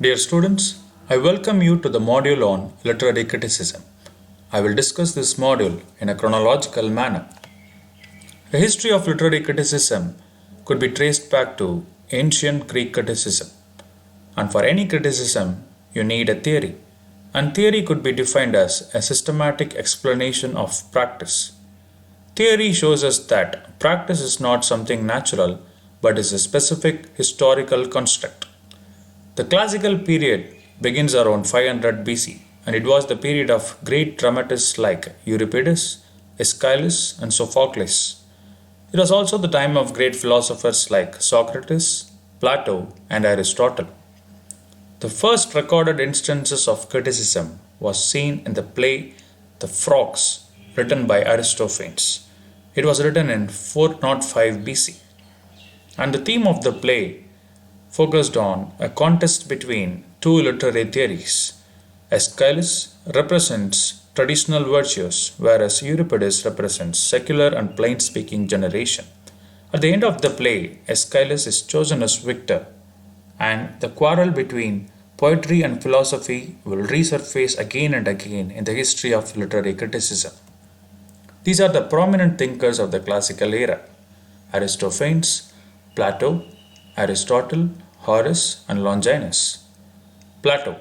Dear students, I welcome you to the module on literary criticism. I will discuss this module in a chronological manner. The history of literary criticism could be traced back to ancient Greek criticism. And for any criticism, you need a theory. And theory could be defined as a systematic explanation of practice. Theory shows us that practice is not something natural but is a specific historical construct. The classical period begins around 500 BC, and it was the period of great dramatists like Euripides, Aeschylus, and Sophocles. It was also the time of great philosophers like Socrates, Plato, and Aristotle. The first recorded instances of criticism was seen in the play The Frogs, written by Aristophanes. It was written in 405 BC, and the theme of the play focused on a contest between two literary theories. Aeschylus represents traditional virtues, whereas Euripides represents secular and plain speaking generation. At the end of the play, Aeschylus is chosen as victor, and the quarrel between poetry and philosophy will resurface again and again in the history of literary criticism. These are the prominent thinkers of the classical era: Aristophanes, Plato, Aristotle, Horace, and Longinus. Plato,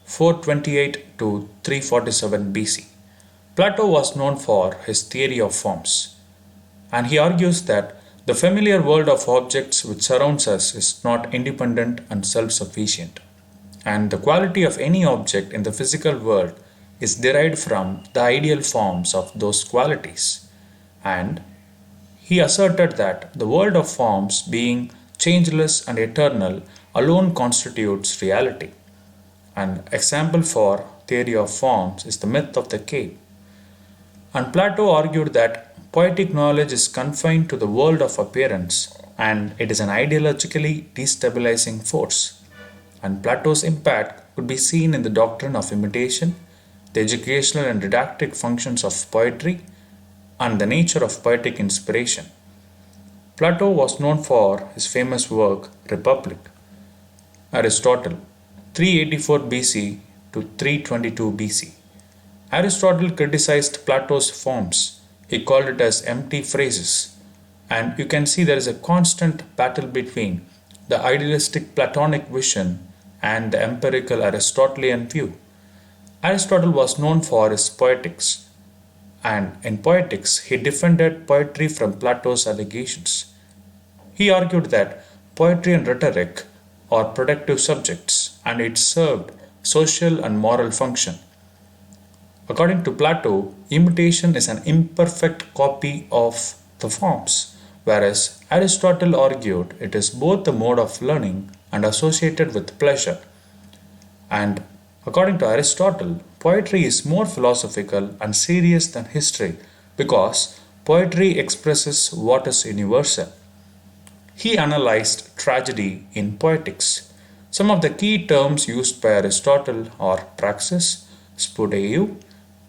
428 to 347 BC. Plato was known for his theory of forms, and he argues that the familiar world of objects which surrounds us is not independent and self sufficient, and the quality of any object in the physical world is derived from the ideal forms of those qualities. And he asserted that the world of forms, being changeless and eternal, alone constitutes reality. An example for theory of forms is the myth of the cave. And Plato argued that poetic knowledge is confined to the world of appearance and it is an ideologically destabilizing force. And Plato's impact could be seen in the doctrine of imitation, the educational and didactic functions of poetry, and the nature of poetic inspiration. Plato was known for his famous work Republic. Aristotle, 384 BC to 322 BC. Aristotle criticized Plato's forms. He called it as empty phrases. And you can see there is a constant battle between the idealistic Platonic vision and the empirical Aristotelian view. Aristotle was known for his poetics, and in poetics he defended poetry from Plato's allegations. He argued that poetry and rhetoric are productive subjects and it served social and moral function. According to Plato, imitation is an imperfect copy of the forms, whereas Aristotle argued it is both a mode of learning and associated with pleasure. And according to Aristotle, poetry is more philosophical and serious than history because poetry expresses what is universal. He analyzed tragedy in poetics. Some of the key terms used by Aristotle are praxis, spodeiou,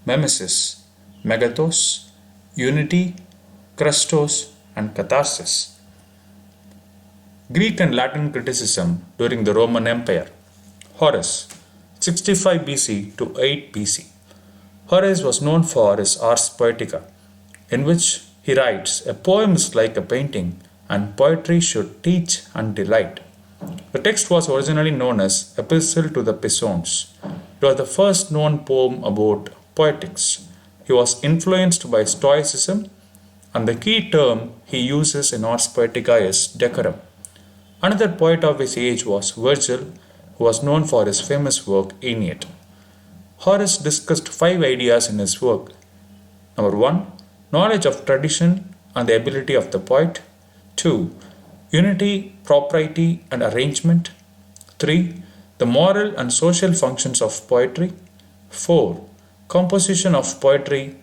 mimesis, megathos, unity, Christos, and catharsis. Greek and Latin criticism during the Roman Empire. Horace, 65 BC to 8 BC. Horace was known for his Ars Poetica, in which he writes, "A poem is like a painting, and poetry should teach and delight." The text was originally known as Epistle to the Pisons. It was the first known poem about poetics. He was influenced by Stoicism, and the key term he uses in Ars Poetica is decorum. Another poet of his age was Virgil, who was known for his famous work Aeneid. Horace discussed 5 ideas in his work. Number 1, knowledge of tradition and the ability of the poet. 2, unity, propriety, and arrangement. 3, the moral and social functions of poetry. 4, composition of poetry,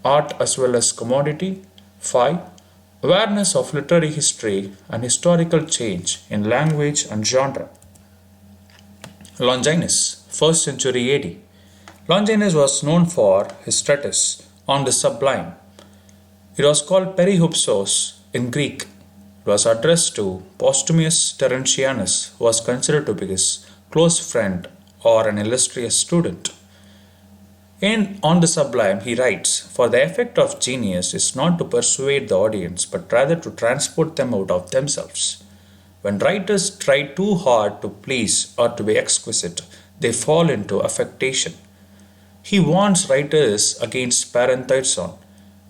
art as well as commodity. 5, awareness of literary history and historical change in language and genre. Longinus, 1st century AD. Longinus was known for his treatise on the sublime. It was called Perihupsos in Greek. It was addressed to Postumius Terentianus, who was considered to be his close friend, or an illustrious student. On The Sublime, he writes, "For the effect of genius is not to persuade the audience, but rather to transport them out of themselves. When writers try too hard to please or to be exquisite, they fall into affectation." He warns writers against parentheison.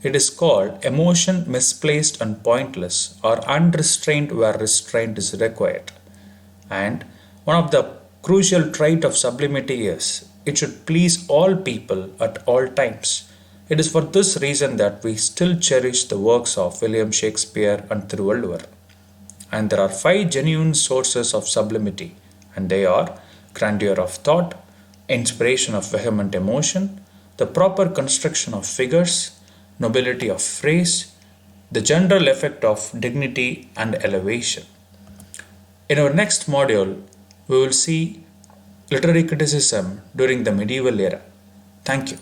It is called emotion misplaced and pointless, or unrestrained where restraint is required. And one of the crucial trait of sublimity is it should please all people at all times. It is for this reason that we still cherish the works of William Shakespeare and Thiruvalluvar. And there are five genuine sources of sublimity, and they are grandeur of thought, inspiration of vehement emotion, the proper construction of figures, nobility of phrase, the general effect of dignity and elevation. In our next module, we will see literary criticism during the medieval era. Thank you.